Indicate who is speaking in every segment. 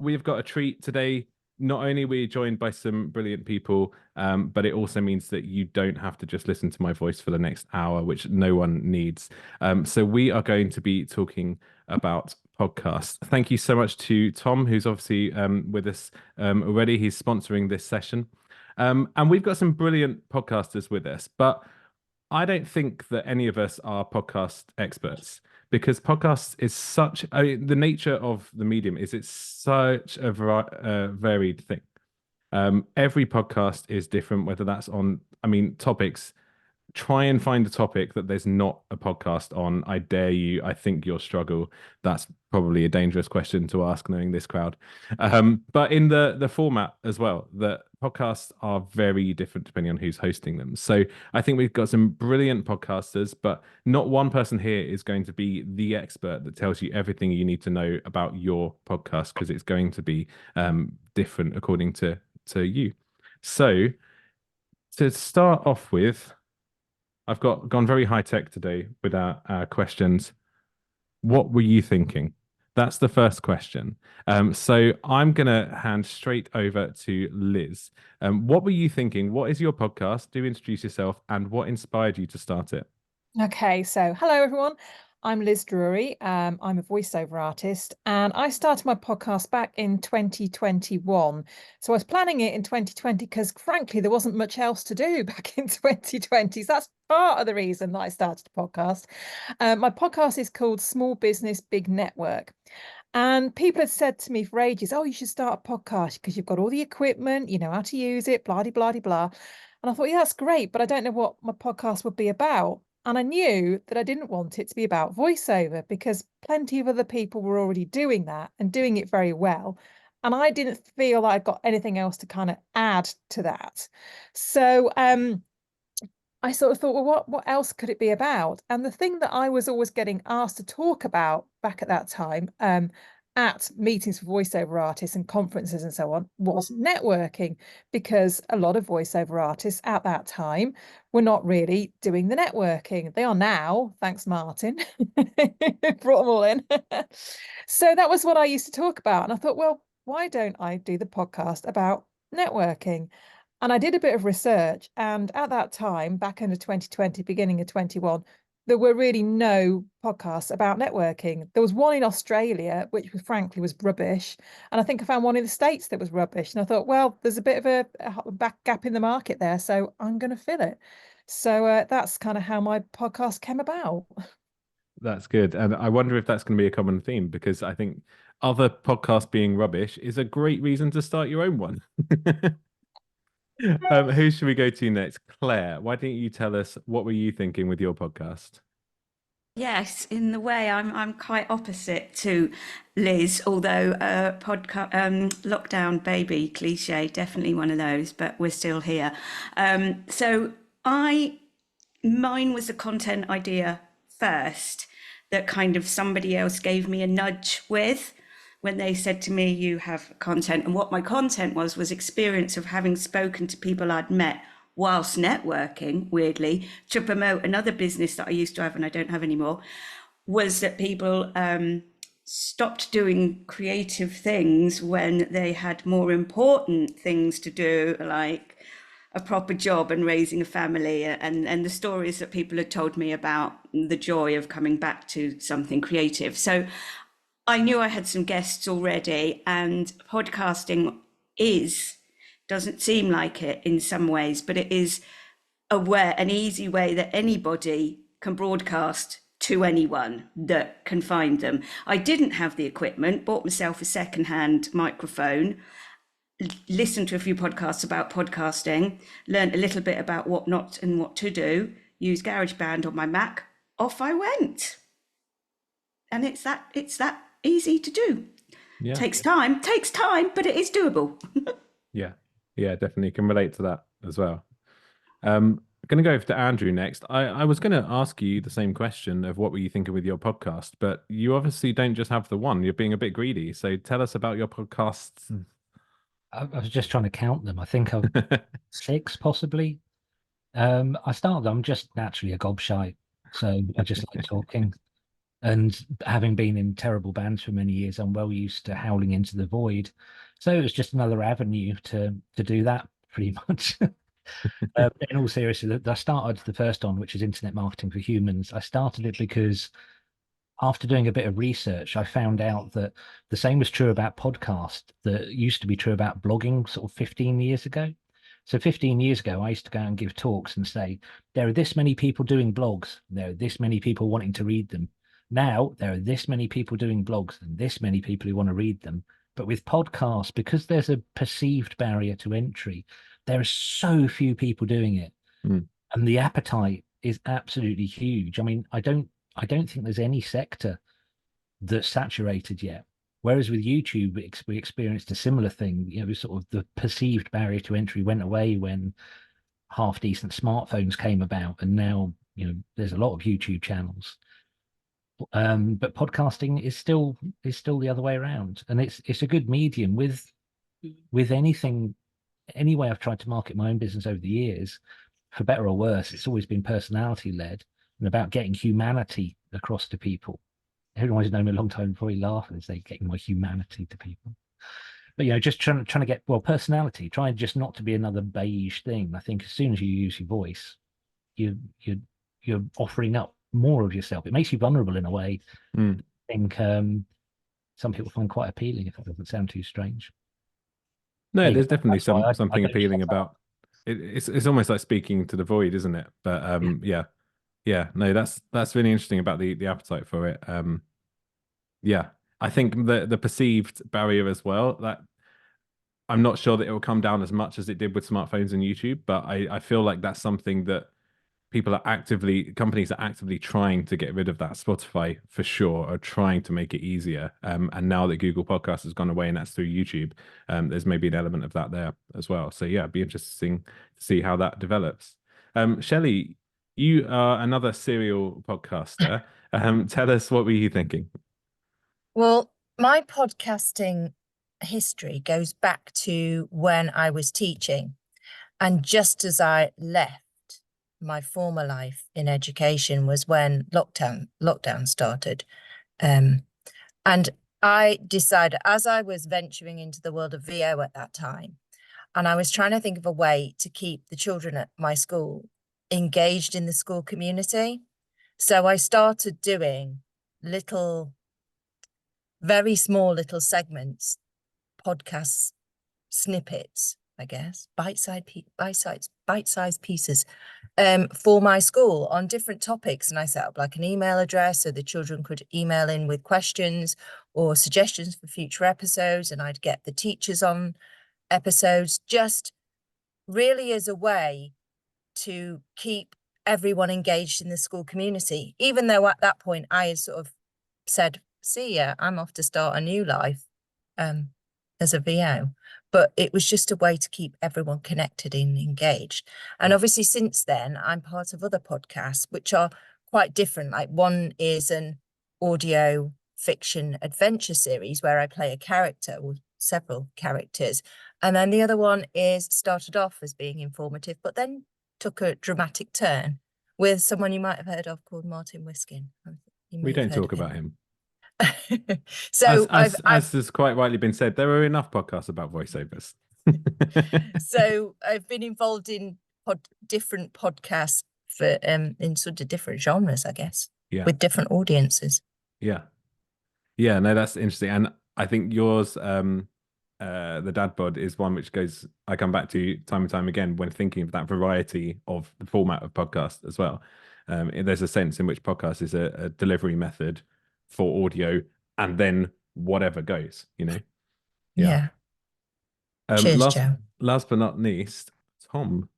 Speaker 1: we've got a treat today. Not only are we joined by some brilliant people, but it also means that you don't have to just listen to my voice for the next hour, which no one needs. So we are going to be talking about podcasts. Thank you so much to Tom, who's obviously with us already. He's sponsoring this session. And we've got some brilliant podcasters with us, but I don't think that any of us are podcast experts because podcast is such the nature of the medium is it's such a varied thing. Every podcast is different, whether that's on, topics. Try and find a topic that there's not a podcast on. I dare you. I think you'll struggle. That's probably a dangerous question to ask, knowing this crowd. But in the format as well, the podcasts are very different depending on who's hosting them. So I think we've got some brilliant podcasters, but not one person here is going to be the expert that tells you everything you need to know about your podcast because it's going to be different according to you. So to start off with, I've gone very high tech today with our questions. What were you thinking? That's the first question. So I'm gonna hand straight over to Liz. What were you thinking? What is your podcast? Do introduce yourself and what inspired you to start it?
Speaker 2: Okay, so hello everyone. I'm Liz Drury. I'm a voiceover artist and I started my podcast back in 2021. So I was planning it in 2020 because frankly, there wasn't much else to do back in 2020. So that's part of the reason that I started the podcast. My podcast is called Small Business, Big Network. And people had said to me for ages, oh, you should start a podcast because you've got all the equipment, you know how to use it, blah, blah, blah, blah. And I thought, yeah, that's great, but I don't know what my podcast would be about. And I knew that I didn't want it to be about voiceover because plenty of other people were already doing that and doing it very well. And I didn't feel like I got anything else to kind of add to that. So I sort of thought, well, what else could it be about? And the thing that I was always getting asked to talk about back at that time, at meetings for voiceover artists and conferences and so on, was networking, because a lot of voiceover artists at that time were not really doing the networking. They are now, thanks Martin, brought them all in. So that was what I used to talk about. And I thought, well, why don't I do the podcast about networking? And I did a bit of research, and at that time, back into 2020, beginning of 21, there were really no podcasts about networking. There was one in Australia, which was, frankly was rubbish. And I think I found one in the States that was rubbish. And I thought, well, there's a bit of a back gap in the market there, so I'm going to fill it. So that's kind of how my podcast came about.
Speaker 1: That's good. And I wonder if that's going to be a common theme because I think other podcasts being rubbish is a great reason to start your own one. Who should we go to next? Claire, why don't you tell us what were you thinking with your podcast?
Speaker 3: Yes, in the way I'm quite opposite to Liz, although podcast lockdown baby cliche, definitely one of those, but we're still here. So mine was a content idea first that kind of somebody else gave me a nudge with when they said to me, you have content. And what my content was experience of having spoken to people I'd met whilst networking, weirdly, to promote another business that I used to have and I don't have anymore, was that people stopped doing creative things when they had more important things to do, like a proper job and raising a family, and the stories that people had told me about the joy of coming back to something creative. So I knew I had some guests already, and podcasting doesn't seem like it in some ways, but it is an easy way that anybody can broadcast to anyone that can find them. I didn't have the equipment, bought myself a secondhand microphone, listened to a few podcasts about podcasting, learned a little bit about what not and what to do, used GarageBand on my Mac, off I went. And it's that easy to do.
Speaker 1: Yeah.
Speaker 3: Takes time, but it is doable.
Speaker 1: Yeah, definitely can relate to that as well. I'm going to go over to Andrew next. I was going to ask you the same question of what were you thinking with your podcast, but you obviously don't just have the one. You're being a bit greedy. So tell us about your podcasts.
Speaker 4: I was just trying to count them. I think I've 6 possibly. I started. I'm just naturally a gobshite, so I just like talking. And having been in terrible bands for many years, I'm well used to howling into the void. So it was just another avenue to do that, pretty much. In all seriousness, I started the first one, which is Internet Marketing for Humans. I started it because after doing a bit of research, I found out that the same was true about podcast that used to be true about blogging sort of 15 years ago. So 15 years ago, I used to go and give talks and say, there are this many people doing blogs. There are this many people wanting to read them. Now, there are this many people doing blogs and this many people who want to read them. But with podcasts, because there's a perceived barrier to entry, there are so few people doing it.
Speaker 1: Mm.
Speaker 4: And the appetite is absolutely huge. I mean, I don't think there's any sector that's saturated yet. Whereas with YouTube, we experienced a similar thing. You know, sort of the perceived barrier to entry went away when half decent smartphones came about, and now there's a lot of YouTube channels. But podcasting is still the other way around, and it's a good medium with anything. Any way I've tried to market my own business over the years, for better or worse, it's always been personality led and about getting humanity across to people. Everyone who's known me a long time probably laugh and say getting my humanity to people. But just trying to get personality, trying just not to be another beige thing. I think as soon as you use your voice, you're offering up more of yourself. It makes you vulnerable in a way.
Speaker 1: Mm.
Speaker 4: I think some people find quite appealing, if that doesn't sound too strange.
Speaker 1: No, there's
Speaker 4: That's
Speaker 1: definitely
Speaker 4: why I
Speaker 1: something
Speaker 4: don't
Speaker 1: appealing
Speaker 4: shut up.
Speaker 1: about it. It's almost like speaking to the void, isn't it? But yeah, no, that's really interesting about the appetite for it. Yeah, I think the perceived barrier as well, that I'm not sure that it will come down as much as it did with smartphones and YouTube, but I feel like that's something that companies are actively trying to get rid of that. Spotify for sure are trying to make it easier. And now that Google Podcast has gone away and that's through YouTube, there's maybe an element of that there as well. So yeah, it'd be interesting to see how that develops. Shelley, you are another serial podcaster. Tell us, what were you thinking?
Speaker 5: Well, my podcasting history goes back to when I was teaching. And just as I left my former life in education was when lockdown started. And I decided, as I was venturing into the world of VO at that time, and I was trying to think of a way to keep the children at my school engaged in the school community. So I started doing very small little segments, podcasts, snippets, I guess, bite-sized pieces for my school on different topics. And I set up like an email address so the children could email in with questions or suggestions for future episodes. And I'd get the teachers on episodes, just really as a way to keep everyone engaged in the school community, even though at that point I had sort of said, see ya, I'm off to start a new life as a VO. But it was just a way to keep everyone connected and engaged. And obviously since then, I'm part of other podcasts, which are quite different. Like one is an audio fiction adventure series where I play a character or several characters. And then the other one started off as being informative, but then took a dramatic turn with someone you might have heard of called Martin Wiskin.
Speaker 1: We don't talk about him.
Speaker 5: So
Speaker 1: as has quite rightly been said, there are enough podcasts about voiceovers.
Speaker 5: So I've been involved in different podcasts for in sort of different genres, I guess, with different audiences.
Speaker 1: Yeah, no, that's interesting. And I think yours, the Dad Bod, is one which I come back to time and time again when thinking of that variety of the format of podcast as well. There's a sense in which podcast is a delivery method for audio, and then whatever goes,
Speaker 5: Yeah. Cheers, Joe.
Speaker 1: Last but not least, Tom.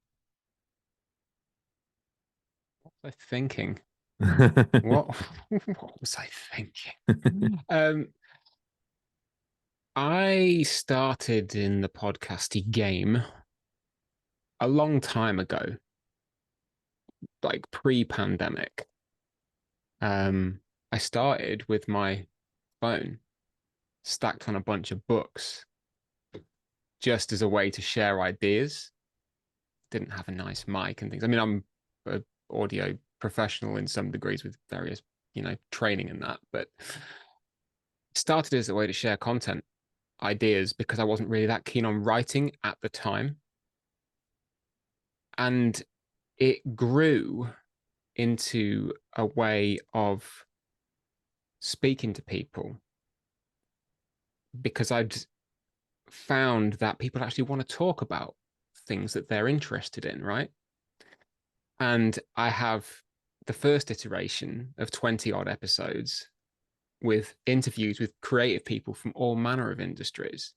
Speaker 6: What was I thinking? What was I thinking? I started in the podcasty game a long time ago, like pre-pandemic. I started with my phone stacked on a bunch of books just as a way to share ideas. Didn't have a nice mic and things. I mean, I'm an audio professional in some degrees with various training and that, but started as a way to share content ideas because I wasn't really that keen on writing at the time. And it grew into a way of speaking to people because I'd found that people actually want to talk about things that they're interested in, right? And I have the first iteration of 20 odd episodes with interviews with creative people from all manner of industries.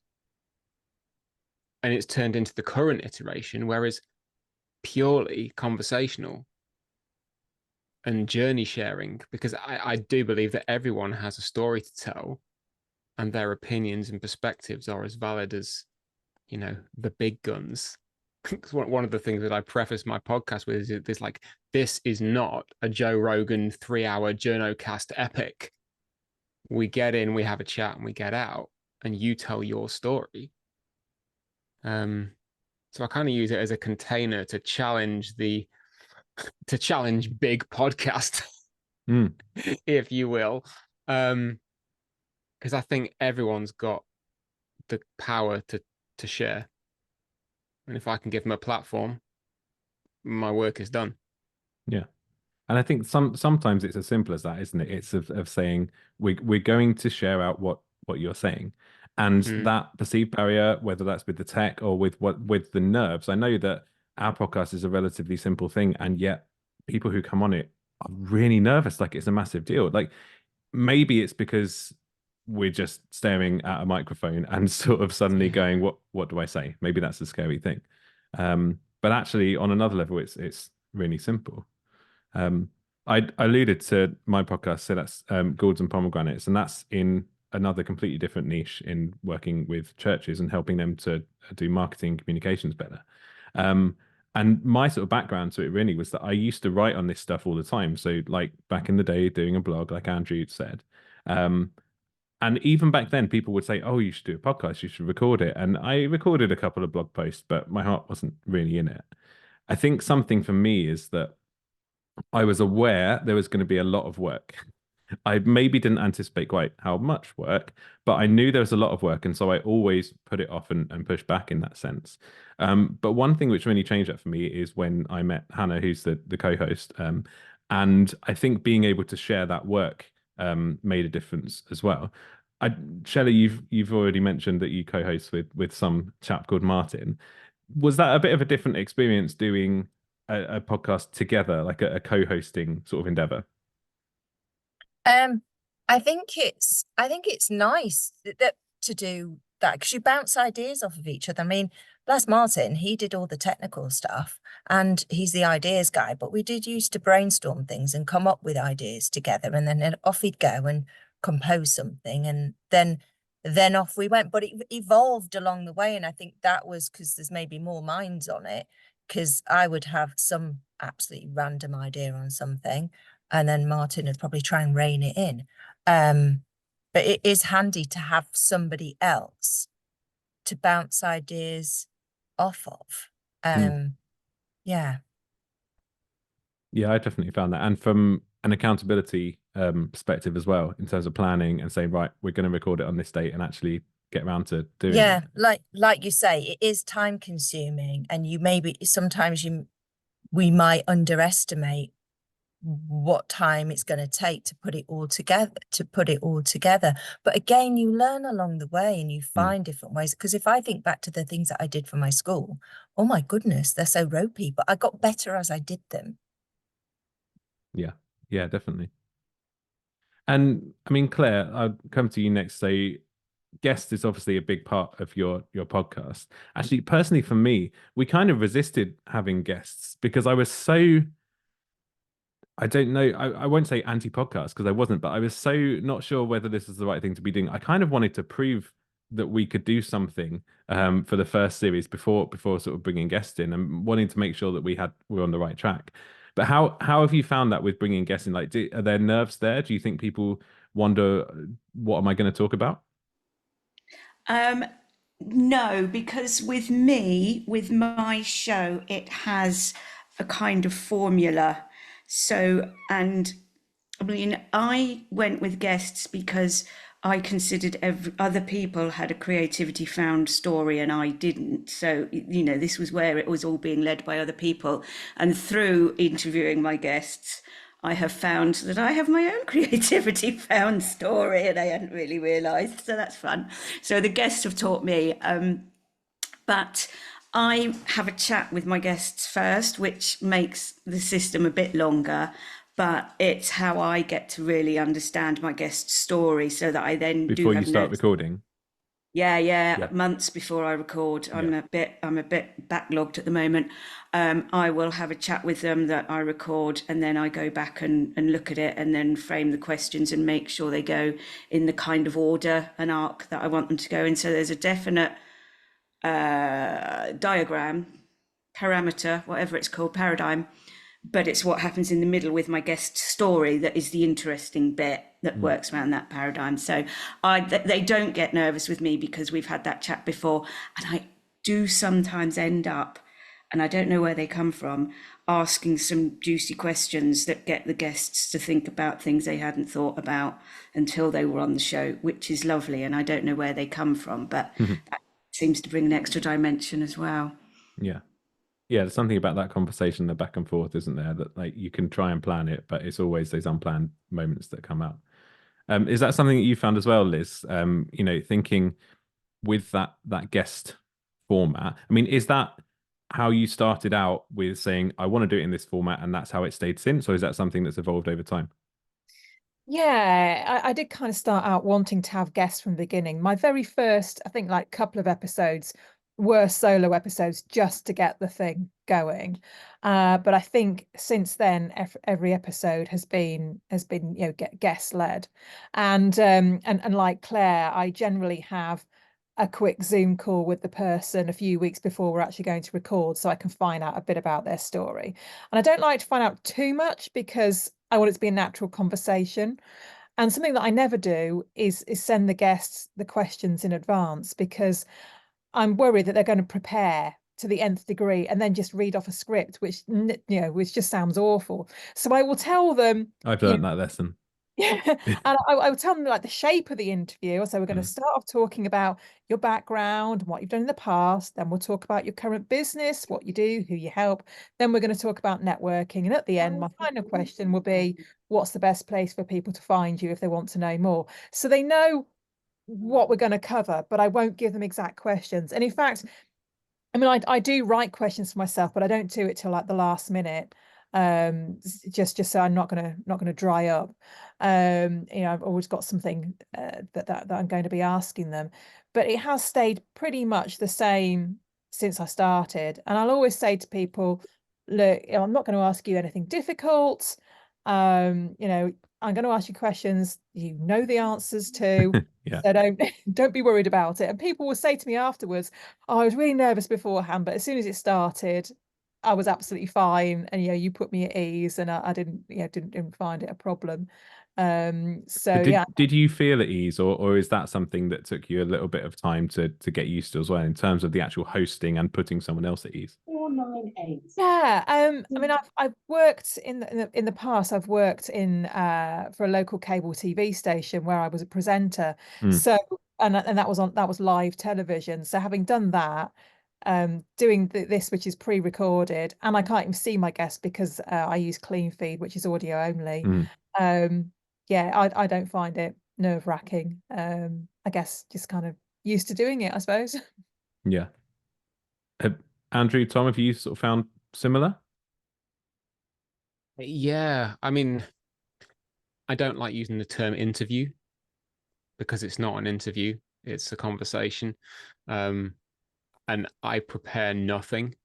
Speaker 6: And it's turned into the current iteration, where it's purely conversational and journey sharing, because I do believe that everyone has a story to tell and their opinions and perspectives are as valid as, the big guns. One of the things that I preface my podcast with is this, like, this is not a Joe Rogan 3-hour journocast epic. We get in, we have a chat, and we get out, and you tell your story. So I kind of use it as a container to challenge big podcast, if you will. Because I think everyone's got the power to share. And if I can give them a platform, my work is done.
Speaker 1: Yeah. And I think sometimes it's as simple as that, isn't it? It's of saying we're going to share out what you're saying. And that perceived barrier, whether that's with the tech or with the nerves, I know that our podcast is a relatively simple thing, and yet people who come on it are really nervous, like it's a massive deal. Like maybe it's because we're just staring at a microphone and sort of suddenly going, what do I say? Maybe that's a scary thing. But actually on another level, it's really simple. I alluded to my podcast, so that's Gourds and Pomegranates, and that's in another completely different niche in working with churches and helping them to do marketing communications better. And my sort of background to it really was that I used to write on this stuff all the time. So like back in the day, doing a blog, like Andrew said. And even back then, people would say, oh, you should do a podcast, you should record it. And I recorded a couple of blog posts, but my heart wasn't really in it. I think something for me is that I was aware there was going to be a lot of work. I maybe didn't anticipate quite how much work, but I knew there was a lot of work. And so I always put it off and push back in that sense. But one thing which really changed that for me is when I met Hannah, who's the co-host. And I think being able to share that work made a difference as well. Shelley, you've already mentioned that you co-host with some chap called Martin. Was that a bit of a different experience doing a podcast together, like a co-hosting sort of endeavor?
Speaker 5: I think it's nice that to do that, because you bounce ideas off of each other. I mean, bless Martin, he did all the technical stuff and he's the ideas guy, but we did used to brainstorm things and come up with ideas together, and then off he'd go and compose something, and then off we went. But it evolved along the way, and I think that was because there's maybe more minds on it, because I would have some absolutely random idea on something, and then Martin would probably try and rein it in. But it is handy to have somebody else to bounce ideas off of. Yeah.
Speaker 1: Yeah, I definitely found that. And from an accountability perspective as well, in terms of planning and saying, right, we're going to record it on this date and actually get around to doing it.
Speaker 5: Like you say, it is time consuming, and sometimes we might underestimate what time it's going to take to put it all together. But again, you learn along the way and you find different ways. Because if I think back to the things that I did for my school, oh my goodness, they're so ropey, but I got better as I did them.
Speaker 1: Yeah, definitely. And I mean, Claire, I'll come to you next. So guest is obviously a big part of your podcast. Actually, personally for me, we kind of resisted having guests because I was so, I don't know, I won't say anti-podcast because I wasn't, but I was so not sure whether this is the right thing to be doing. I kind of wanted to prove that we could do something for the first series before sort of bringing guests in, and wanting to make sure that we're on the right track. But how have you found that with bringing guests in? Like, are there nerves there? Do you think people wonder, what am I going to talk about?
Speaker 3: No, because with my show, it has a kind of formula. So, and I mean, I went with guests because I considered other people had a creativity found story and I didn't. So, this was where it was all being led by other people. And through interviewing my guests, I have found that I have my own creativity found story and I hadn't really realised. So that's fun. So the guests have taught me. But I have a chat with my guests first, which makes the system a bit longer. But it's how I get to really understand my guest's story, so that I then
Speaker 1: Before
Speaker 3: do
Speaker 1: you
Speaker 3: have
Speaker 1: start
Speaker 3: notes.
Speaker 1: recording.
Speaker 3: Yeah, months before I record. I'm a bit backlogged at the moment. I will have a chat with them that I record, and then I go back and look at it, and then frame the questions and make sure they go in the kind of order and arc that I want them to go in. So there's a definite diagram, parameter, whatever it's called, paradigm, but it's what happens in the middle with my guest story that is the interesting bit that works around that paradigm. So they don't get nervous with me because we've had that chat before, and I do sometimes end up, and I don't know where they come from, asking some juicy questions that get the guests to think about things they hadn't thought about until they were on the show, which is lovely. And I don't know where they come from, but that seems to bring an extra dimension as well.
Speaker 1: Yeah. Yeah, there's something about that conversation, the back and forth, isn't there? That like you can try and plan it, but it's always those unplanned moments that come out. Is that something that you found as well, Liz? Thinking with that guest format. I mean, is that how you started out with saying, I want to do it in this format, and that's how it stayed since, or is that something that's evolved over time?
Speaker 2: Yeah, I did kind of start out wanting to have guests from the beginning. My very first, I think, like couple of episodes were solo episodes just to get the thing going. But I think since then, every episode has been guest led, and like Claire, I generally have a quick Zoom call with the person a few weeks before we're actually going to record, so I can find out a bit about their story. And I don't like to find out too much because I want it to be a natural conversation. And something that I never do is send the guests the questions in advance, because I'm worried that they're going to prepare to the nth degree and then just read off a script, which just sounds awful. So I will tell them,
Speaker 1: I've learned that lesson.
Speaker 2: yeah, and I would tell them like the shape of the interview. So we're going to start off talking about your background, what you've done in the past. Then we'll talk about your current business, what you do, who you help. Then we're going to talk about networking. And at the end, my final question will be, what's the best place for people to find you if they want to know more? So they know what we're going to cover, but I won't give them exact questions. And in fact, I mean, I do write questions for myself, but I don't do it till like the last minute. Just so I'm not gonna dry up. I've always got something that I'm going to be asking them, but it has stayed pretty much the same since I started. And I'll always say to people, look, I'm not going to ask you anything difficult. I'm going to ask you questions you know the answers to.
Speaker 1: Yeah.
Speaker 2: So don't be worried about it. And people will say to me afterwards, oh, I was really nervous beforehand, but as soon as it started, I was absolutely fine. And you put me at ease, and I didn't find it a problem. So
Speaker 1: Did
Speaker 2: yeah.
Speaker 1: did you feel at ease, or is that something that took you a little bit of time to get used to as well, in terms of the actual hosting and putting someone else at ease?
Speaker 5: 498.
Speaker 2: Yeah, I mean, I've worked in the past. I've worked in for a local cable TV station where I was a presenter. So and that was live television. So having done that, doing this, which is pre-recorded, and I can't even see my guests because I use clean feed, which is audio only. Yeah, I don't find it nerve-wracking. I guess just kind of used to doing it, I suppose.
Speaker 1: Yeah. Andrew, Tom, have you sort of found similar?
Speaker 6: Yeah, I mean, I don't like using the term interview because it's not an interview, it's a conversation. And I prepare nothing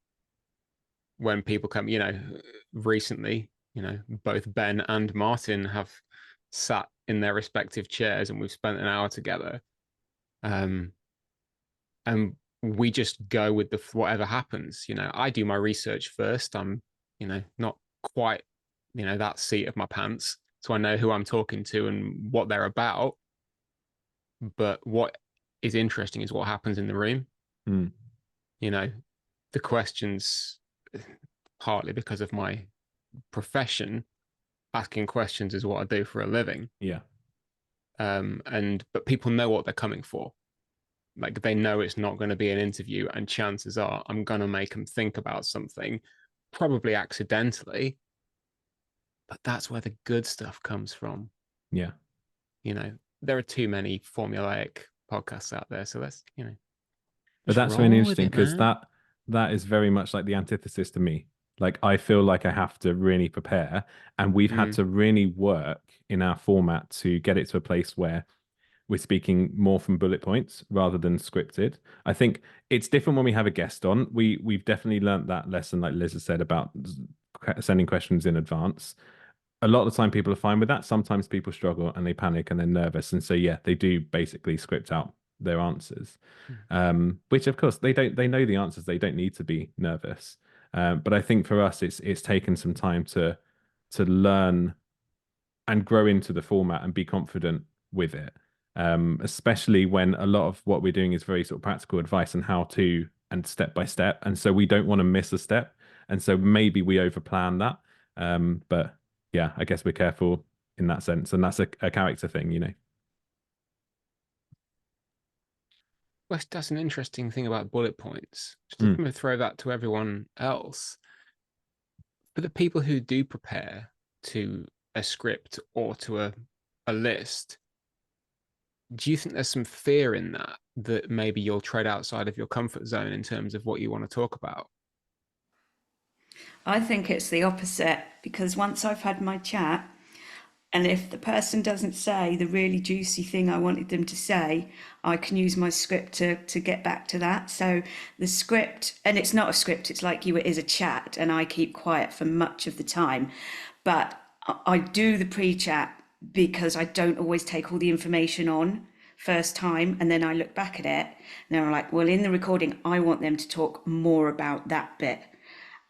Speaker 6: when people come, recently, both Ben and Martin have sat in their respective chairs and we've spent an hour together. And we just go with whatever happens. I do my research first. I'm, not quite, that seat of my pants. So I know who I'm talking to and what they're about. But what is interesting is what happens in the room. The questions, partly because of my profession, asking questions is what I do for a living.
Speaker 1: Yeah.
Speaker 6: But people know what they're coming for. Like, they know it's not going to be an interview, and chances are I'm going to make them think about something, probably accidentally, but that's where the good stuff comes from.
Speaker 1: Yeah.
Speaker 6: You know, there are too many formulaic podcasts out there, so let's,
Speaker 1: But that's really interesting, because that is very much like the antithesis to me. Like, I feel like I have to really prepare, and we've had to really work in our format to get it to a place where we're speaking more from bullet points rather than scripted. I think it's different when we have a guest on. We've definitely learned that lesson, like Liz has said, about sending questions in advance. A lot of the time people are fine with that. Sometimes people struggle and they panic and they're nervous, and so yeah, they do basically script out their answers, which of course they know the answers, they don't need to be nervous. But I think for us it's taken some time to learn and grow into the format and be confident with it, especially when a lot of what we're doing is very sort of practical advice and how to and step by step, and so we don't want to miss a step, and so maybe we overplan that, but yeah, I guess we're careful in that sense, and that's a character thing, you know.
Speaker 6: Well, that's an interesting thing about bullet points. Just to throw that to everyone else. For the people who do prepare to a script or to a list, do you think there's some fear in that maybe you'll tread outside of your comfort zone in terms of what you want to talk about?
Speaker 3: I think it's the opposite, because once I've had my chat, and if the person doesn't say the really juicy thing I wanted them to say, I can use my script to get back to that. So the script, and it's not a script, it's like it is a chat, and I keep quiet for much of the time. But I do the pre-chat because I don't always take all the information on first time, and then I look back at it and I'm like, well, in the recording I want them to talk more about that bit.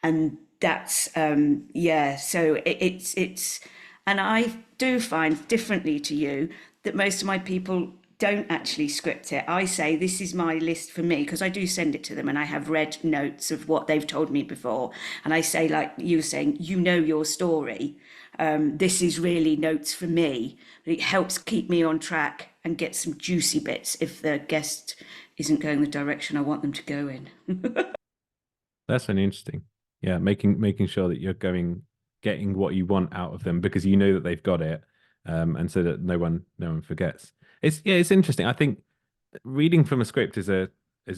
Speaker 3: And that's so it's and I do find differently to you that most of my people don't actually script it. I say, this is my list for me, because I do send it to them and I have read notes of what they've told me before, and I say, like you were saying, you know your story, this is really notes for me. It helps keep me on track and get some juicy bits if the guest isn't going the direction I want them to go in.
Speaker 1: That's really interesting. Yeah, making sure that you're getting what you want out of them, because you know that they've got it, and so that no one forgets. It's interesting. I think reading from a script is a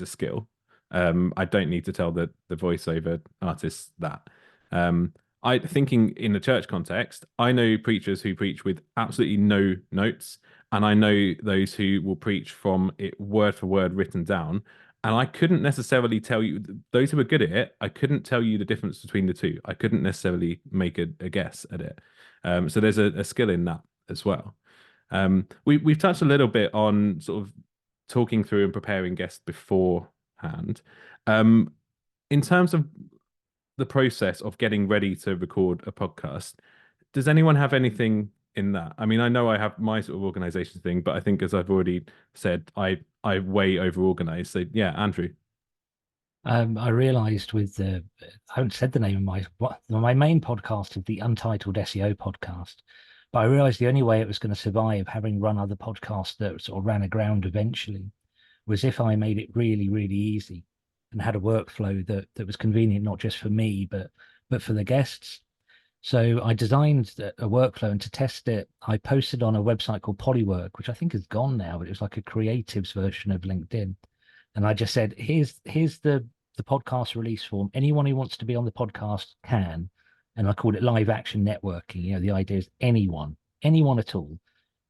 Speaker 1: skill. I don't need to tell the voiceover artists that. I thinking in the church context, I know preachers who preach with absolutely no notes, and I know those who will preach from it word for word written down. And I couldn't necessarily tell you, those who are good at it, I couldn't tell you the difference between the two. I couldn't necessarily make a guess at it. So there's a skill in that as well. We've touched a little bit on sort of talking through and preparing guests beforehand. In terms of the process of getting ready to record a podcast, does anyone have anything in that? I mean, I know I have my sort of organization thing, but I think, as I've already said, I way over organized. So yeah, Andrew.
Speaker 4: I realized with I haven't said the name of my main podcast is the Untitled SEO podcast, but I realized the only way it was going to survive, having run other podcasts that sort of ran aground eventually, was if I made it really, really easy and had a workflow that was convenient, not just for me, but for the guests. So I designed a workflow, and to test it, I posted on a website called Polywork, which I think is gone now, but it was like a creatives version of LinkedIn. And I just said, here's the podcast release form. Anyone who wants to be on the podcast can. And I called it live action networking. You know, the idea is anyone at all,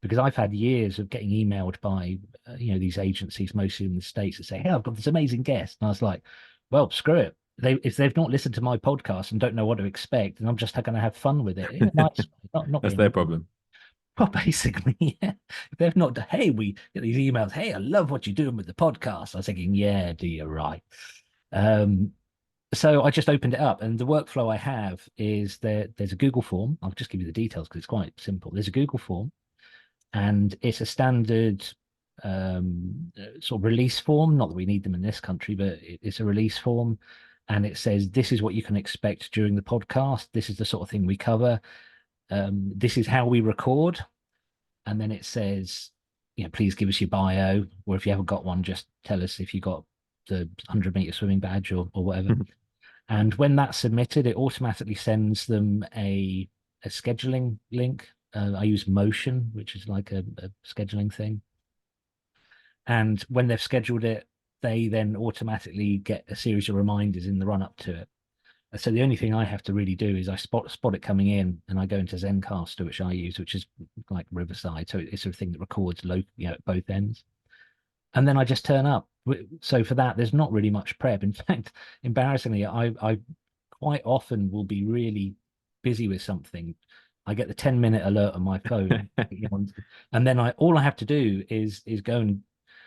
Speaker 4: because I've had years of getting emailed by, these agencies, mostly in the States, that say, hey, I've got this amazing guest. And I was like, well, screw it. If they've not listened to my podcast and don't know what to expect, and I'm just going to have fun with it. Yeah, nice. not
Speaker 1: That's their problem.
Speaker 4: Well, basically, yeah. If they've not, hey, we get these emails, hey, I love what you're doing with the podcast. I was thinking, yeah, do you right. So I just opened it up, and the workflow I have is there's a Google form. I'll just give you the details because it's quite simple. There's a Google form, and it's a standard sort of release form. Not that we need them in this country, but it's a release form. And it says, this is what you can expect during the podcast. This is the sort of thing we cover. this is how we record. And then it says, please give us your bio, or if you haven't got one, just tell us if you got the 100-meter swimming badge or whatever. And when that's submitted, it automatically sends them a scheduling link. I use Motion, which is like a scheduling thing. And when they've scheduled it, they then automatically get a series of reminders in the run up to it. So the only thing I have to really do is I spot it coming in, and I go into Zencaster, which I use, which is like Riverside. So it's a thing that records at both ends. And then I just turn up. So for that, there's not really much prep. In fact, embarrassingly, I quite often will be really busy with something. I get the 10-minute alert on my phone, and then all I have to do is go and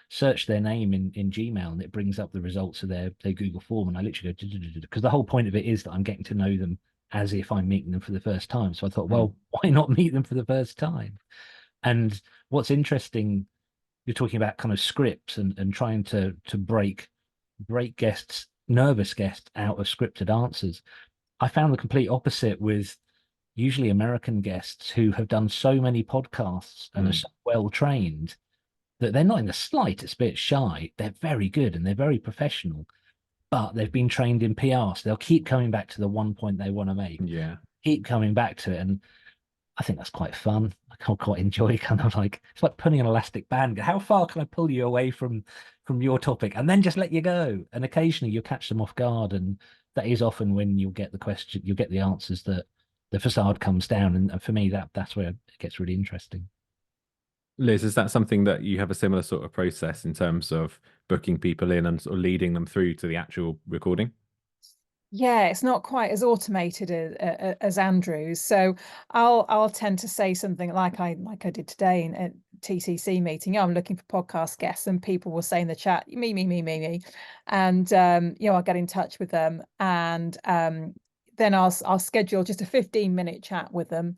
Speaker 4: search their name in Gmail, and it brings up the results of their Google form. And I literally go, because the whole point of it is that I'm getting to know them as if I'm meeting them for the first time. So I thought, well, why not meet them for the first time? And what's interesting, you're talking about kind of scripts and trying to break nervous guests out of scripted answers. I found the complete opposite with usually American guests who have done so many podcasts and are so well trained that they're not in the slightest bit shy. They're very good and they're very professional, but they've been trained in PR. So they'll keep coming back to the one point they want to make.
Speaker 1: Yeah.
Speaker 4: Keep coming back to it. And I think that's quite fun. I quite enjoy kind of like, it's like pulling an elastic band. How far can I pull you away from your topic and then just let you go? And occasionally you'll catch them off guard. And that is often when you'll get the question, you'll get the answers that the facade comes down. And for me, that's where it gets really interesting.
Speaker 1: Liz, is that something that you have a similar sort of process in terms of booking people in and sort of leading them through to the actual recording?
Speaker 2: Yeah, it's not quite as automated as Andrew's. So I'll tend to say something like I did today in a TCC meeting. I'm looking for podcast guests, and people will say in the chat, me. And I'll get in touch with them, and then I'll schedule just a 15-minute chat with them.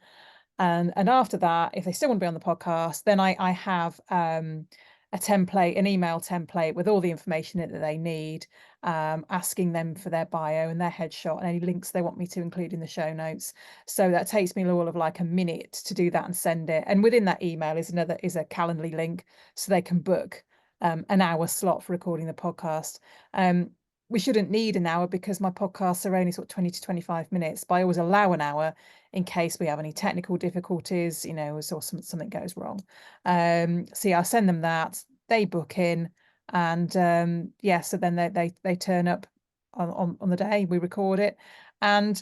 Speaker 2: And after that, if they still want to be on the podcast, then I have a template, an email template with all the information that they need, asking them for their bio and their headshot and any links they want me to include in the show notes. So that takes me all of like a minute to do that and send it. And within that email is a Calendly link, so they can book an hour slot for recording the podcast. We shouldn't need an hour because my podcasts are only sort of 20 to 25 minutes, but I always allow an hour in case we have any technical difficulties, or something goes wrong. So yeah, I send them that, they book in, and so then they turn up on the day we record it. And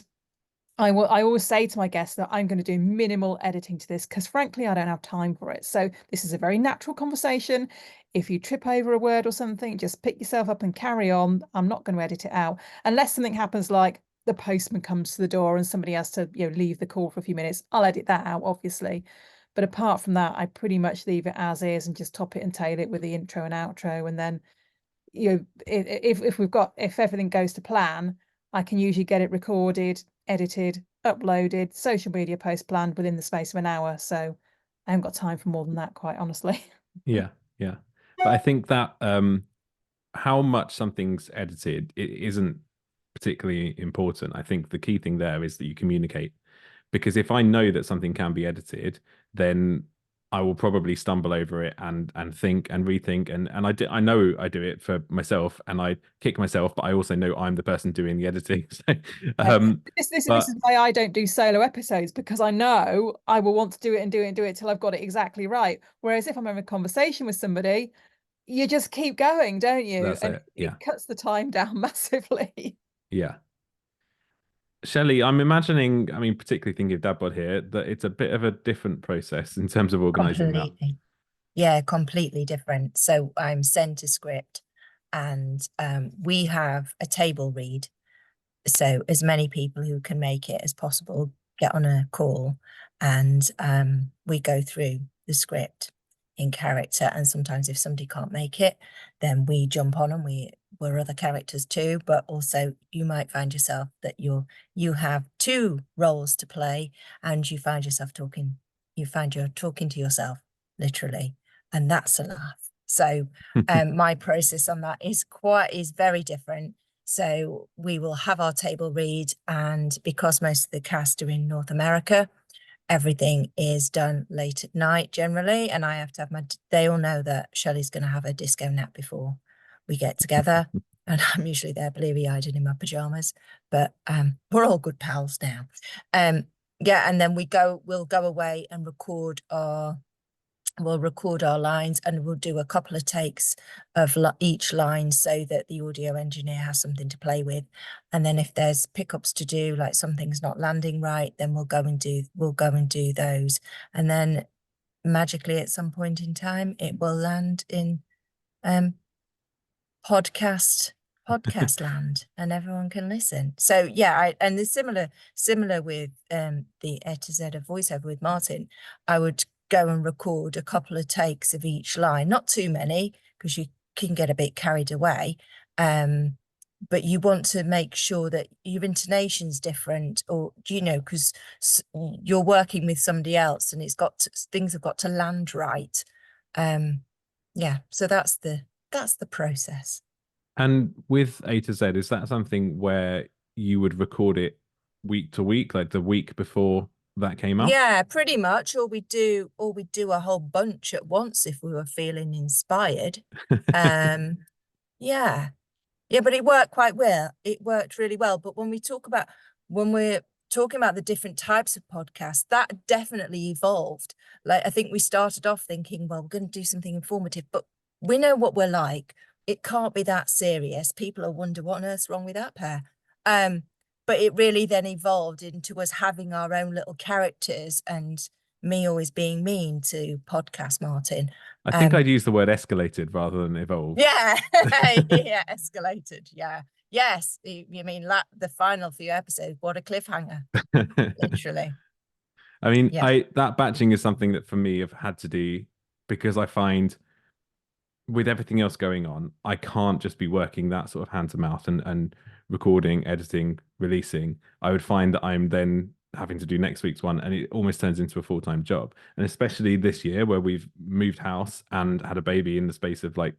Speaker 2: I always say to my guests that I'm going to do minimal editing to this because frankly I don't have time for it. So this is a very natural conversation. If you trip over a word or something, just pick yourself up and carry on. I'm not going to edit it out unless something happens like the postman comes to the door and somebody has to leave the call for a few minutes. I'll edit that out, obviously. But apart from that, I pretty much leave it as is and just top it and tail it with the intro and outro. And then if everything goes to plan, I can usually get it recorded, edited, uploaded, social media post planned within the space of an hour. So I haven't got time for more than that, quite honestly.
Speaker 1: Yeah. But I think that how much something's edited, it isn't particularly important. I think the key thing there is that you communicate, because if I know that something can be edited, then I will probably stumble over it and think and rethink, and I know I do it for myself and I kick myself, but I also know I'm the person doing the editing. So,
Speaker 2: this is why I don't do solo episodes, because I know I will want to do it till I've got it exactly right. Whereas if I'm having a conversation with somebody, you just keep going, don't you?
Speaker 1: That's
Speaker 2: and
Speaker 1: it. Yeah.
Speaker 2: It cuts the time down massively.
Speaker 1: Yeah. Shelley, I'm imagining, I mean, particularly thinking of Dad Bod here, that it's a bit of a different process in terms of organizing that.
Speaker 5: Completely. Yeah, completely different. So I'm sent a script and we have a table read. So as many people who can make it as possible get on a call, and we go through the script in character. And sometimes if somebody can't make it, then we jump on and we're other characters too. But also you might find yourself that you have two roles to play, and you find you're talking to yourself literally, and that's a laugh. So my process on that is very different. So we will have our table read, and because most of the cast are in North America, everything is done late at night generally, and I have to have they all know that Shelley's going to have a disco nap before we get together. And I'm usually there bleary-eyed and in my pajamas, but we're all good pals now. Yeah, and then we'll go away and record our lines, and we'll do a couple of takes of each line so that the audio engineer has something to play with. And then if there's pickups to do, like something's not landing right, then we'll go and do those. And then magically at some point in time, it will land in podcast land, and everyone can listen. So yeah, and there's similar with the A to Z of voiceover with Martin. I would go and record a couple of takes of each line, not too many, because you can get a bit carried away. But you want to make sure that your intonation's different, or because you're working with somebody else, and things have got to land right. Yeah, so that's the process.
Speaker 1: And with A to Z, is that something where you would record it week to week, like the week before that came out?
Speaker 5: Yeah, pretty much. Or we do a whole bunch at once if we were feeling inspired. Yeah. Yeah, but it worked quite well. It worked really well. But when we're talking about the different types of podcasts, that definitely evolved. Like, I think we started off thinking, well, we're going to do something informative, but we know what we're like. It can't be that serious. People will wonder what on earth's wrong with that pair. But it really then evolved into us having our own little characters, and me always being mean to podcast Martin.
Speaker 1: I think I'd use the word escalated rather than evolved.
Speaker 5: Yeah, yeah, escalated. Yeah, yes. You mean the final few episodes? What a cliffhanger! Literally.
Speaker 1: I mean,
Speaker 5: Yeah.
Speaker 1: that batching is something that for me I've had to do, because I find with everything else going on, I can't just be working that sort of hand to mouth and recording, editing, releasing. I would find that I'm then having to do next week's one, and it almost turns into a full-time job. And especially this year where we've moved house and had a baby in the space of like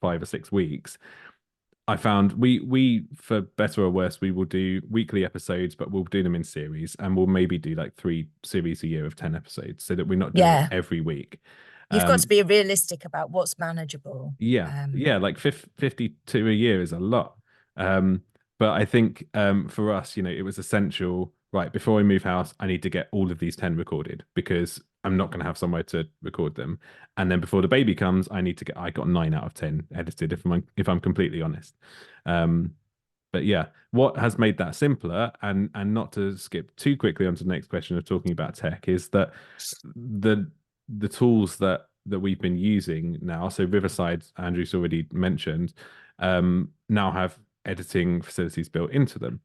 Speaker 1: 5 or 6 weeks, I found we for better or worse, we will do weekly episodes, but we'll do them in series, and we'll maybe do like 3 series a year of 10 episodes, so that we're not doing it every week.
Speaker 5: You've got to be realistic about what's manageable.
Speaker 1: Yeah, like 52 a year is a lot. But I think for us, it was essential, right, before we move house, I need to get all of these 10 recorded, because I'm not going to have somewhere to record them. And then before the baby comes, I got 9 out of 10 edited, if I'm completely honest. But yeah, what has made that simpler, and not to skip too quickly onto the next question of talking about tech, is that the tools that we've been using now, so Riverside, Andrew's already mentioned, now have editing facilities built into them.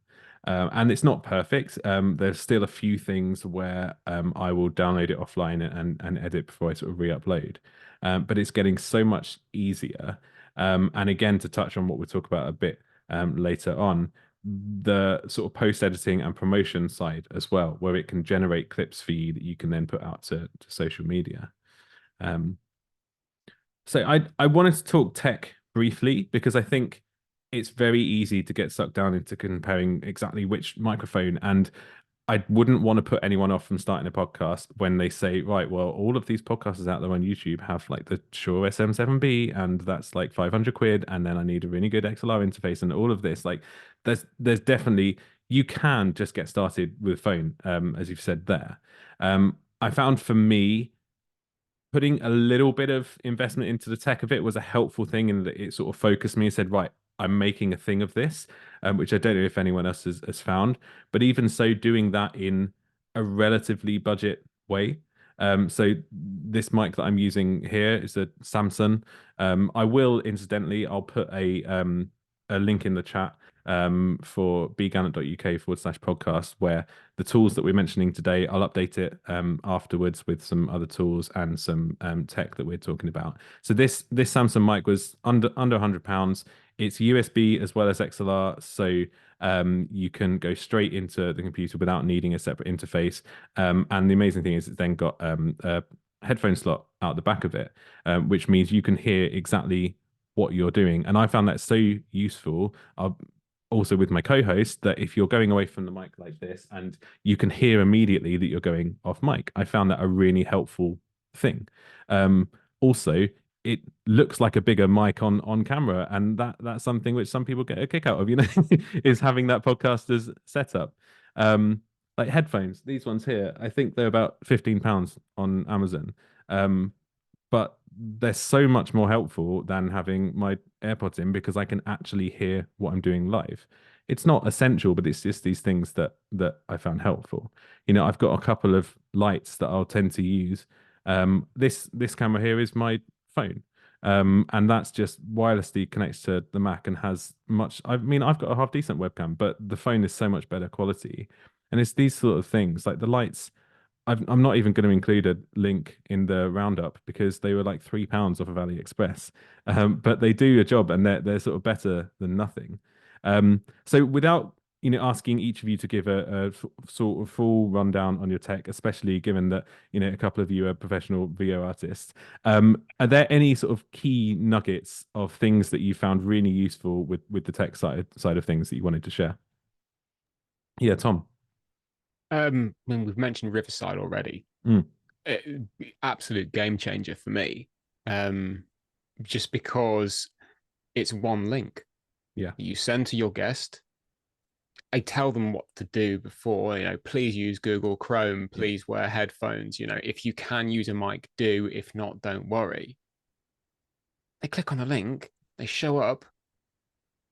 Speaker 1: And it's not perfect. There's still a few things where I will download it offline and edit before I sort of re-upload. But it's getting so much easier. And again, to touch on what we'll talk about a bit later on, the sort of post-editing and promotion side as well, where it can generate clips for you that you can then put out to social media. So I wanted to talk tech briefly, because I think it's very easy to get sucked down into comparing exactly which microphone, and I wouldn't want to put anyone off from starting a podcast when they say, right, well, all of these podcasters out there on YouTube have like the Shure SM7B, and that's like 500 quid, and then I need a really good XLR interface and all of this. Like, there's definitely, you can just get started with a phone, as you've said there. I found for me, putting a little bit of investment into the tech of it was a helpful thing, in that it sort of focused me and said, right, I'm making a thing of this, which I don't know if anyone else has found. But even so, doing that in a relatively budget way. So this mic that I'm using here is a Samsung. I will, incidentally, I'll put a link in the chat for bgallant.uk/podcast, where the tools that we're mentioning today, I'll update it afterwards with some other tools and some tech that we're talking about. So this Samsung mic was under £100. It's USB as well as XLR, so you can go straight into the computer without needing a separate interface. And the amazing thing is it's then got a headphone slot out the back of it, which means you can hear exactly what you're doing. And I found that so useful. also with my co-host, that if you're going away from the mic like this and you can hear immediately that you're going off mic, I found that a really helpful thing. Also, it looks like a bigger mic on camera, and that's something which some people get a kick out of, is having that podcaster's setup. Like headphones, these ones here, I think they're about £15 on Amazon. But they're so much more helpful than having my AirPods in, because I can actually hear what I'm doing live. It's not essential, but it's just these things that I found helpful. I've got a couple of lights that I'll tend to use. This camera here is my phone. And that's just wirelessly connects to the Mac and has I've got a half decent webcam, but the phone is so much better quality. And it's these sort of things like the lights. I'm not even going to include a link in the roundup because they were like £3 off of AliExpress. But they do a job, and they're sort of better than nothing. So without asking each of you to give a sort of full rundown on your tech, especially given that a couple of you are professional video artists, are there any sort of key nuggets of things that you found really useful with the tech side of things that you wanted to share? Yeah, Tom.
Speaker 6: We've mentioned Riverside already. Absolute game changer for me. Just because it's one link.
Speaker 1: Yeah.
Speaker 6: You send to your guest. I tell them what to do before, please use Google Chrome, please wear headphones, if you can use a mic, do. If not, don't worry. They click on the link, they show up,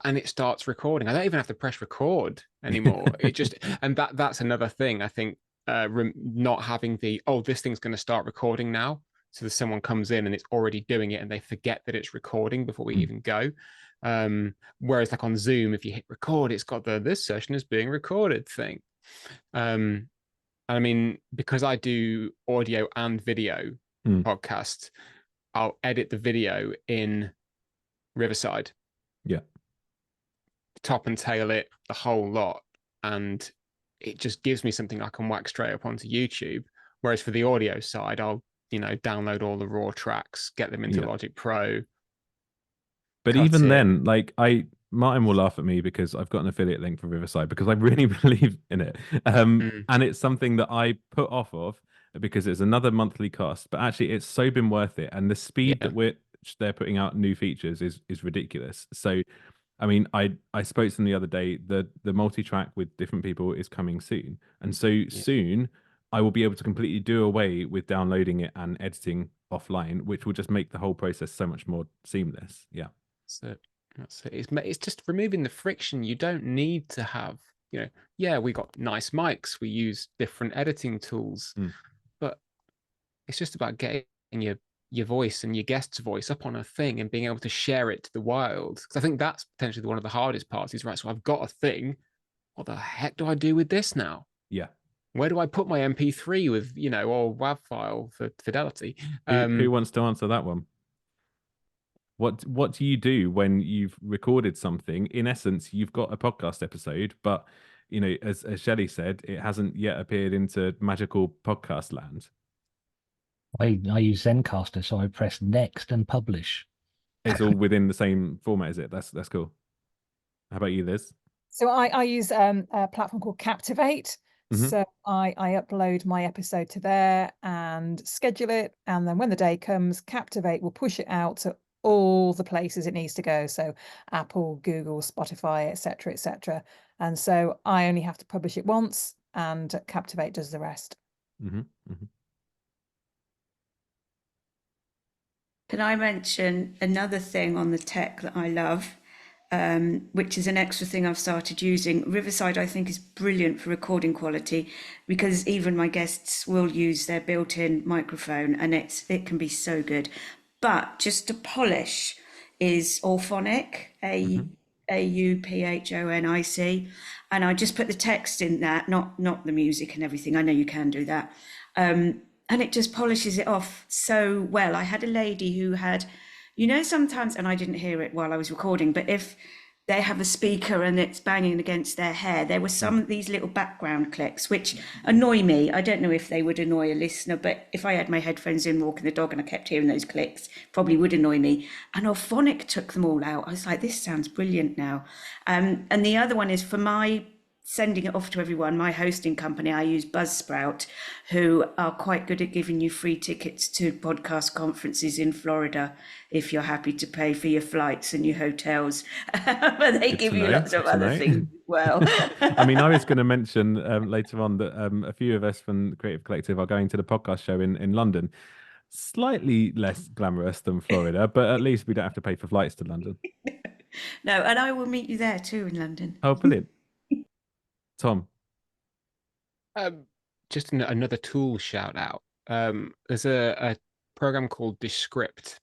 Speaker 6: and it starts recording. I don't even have to press record anymore. It just, and that's another thing. I think not having this thing's going to start recording now. So that someone comes in and it's already doing it, and they forget that it's recording before we even go. Whereas like on Zoom, if you hit record, it's got this session is being recorded thing. Because I do audio and video podcasts, I'll edit the video in Riverside.
Speaker 1: Yeah.
Speaker 6: Top and tail it, the whole lot, and it just gives me something I can whack straight up onto YouTube. Whereas for the audio side, I'll download all the raw tracks, get them into Logic Pro.
Speaker 1: But even then, like Martin will laugh at me because I've got an affiliate link for Riverside because I really believe in it. And it's something that I put off of because it's another monthly cost, but actually it's so been worth it. And the speed that they're putting out new features is ridiculous. So I spoke to them the other day. The multi-track with different people is coming soon, and so soon I will be able to completely do away with downloading it and editing offline, which will just make the whole process so much more seamless. Yeah,
Speaker 6: that's it. It's just removing the friction. You don't need to have we got nice mics, we use different editing tools, but it's just about getting your voice and your guest's voice up on a thing and being able to share it to the wild. Because I think that's potentially one of the hardest parts is, right, so I've got a thing. What the heck do I do with this now?
Speaker 1: Yeah.
Speaker 6: Where do I put my MP3 with, or WAV file for fidelity?
Speaker 1: Who wants to answer that one? What do you do when you've recorded something? In essence, you've got a podcast episode, but, as Shelley said, it hasn't yet appeared into magical podcast land.
Speaker 4: I use Zencaster, so I press next and publish.
Speaker 1: It's all within the same format, is it? That's cool. How about you, Liz?
Speaker 2: So I use a platform called Captivate. So I upload my episode to there and schedule it, and then when the day comes, Captivate will push it out to all the places it needs to go. So Apple, Google, Spotify, etc., etc. And so I only have to publish it once, and Captivate does the rest.
Speaker 3: Can I mention another thing on the tech that I love, which is an extra thing I've started using? Riverside, I think, is brilliant for recording quality because even my guests will use their built-in microphone, and it can be so good. But just to polish is Auphonic, AUPHONIC, and I just put the text in that, not the music and everything. I know you can do that. And it just polishes it off so well. I had a lady who had, sometimes, and I didn't hear it while I was recording, but if they have a speaker and it's banging against their hair. There were some of these little background clicks which annoy me. I don't know if they would annoy a listener, but if I had my headphones in walking the dog and I kept hearing those clicks, probably would annoy me. And Auphonic took them all out. I was like, this sounds brilliant now. And the other one is for my sending it off to everyone, my hosting company, I use Buzzsprout, who are quite good at giving you free tickets to podcast conferences in Florida if you're happy to pay for your flights and your hotels. But they give you lots of other things as well.
Speaker 1: I mean, I was going to mention later on that a few of us from the Creative Collective are going to the podcast show in London. Slightly less glamorous than Florida, but at least we don't have to pay for flights to London.
Speaker 3: No, and I will meet you there too in London.
Speaker 1: Oh, brilliant. Tom.
Speaker 6: Just another tool shout out. There's a program called Descript.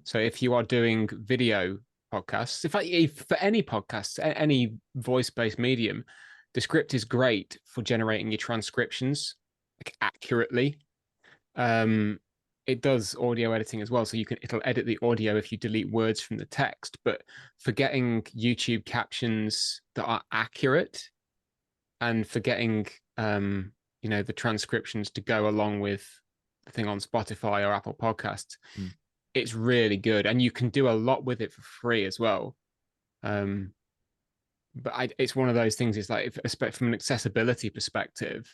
Speaker 6: So if you are doing video podcasts, if for any podcasts, any voice-based medium, Descript is great for generating your transcriptions like accurately. It does audio editing as well, so it'll edit the audio if you delete words from the text. But for getting YouTube captions that are accurate, and for getting the transcriptions to go along with the thing on Spotify or Apple Podcasts, it's really good, and you can do a lot with it for free as well. But it's one of those things. It's like, from an accessibility perspective,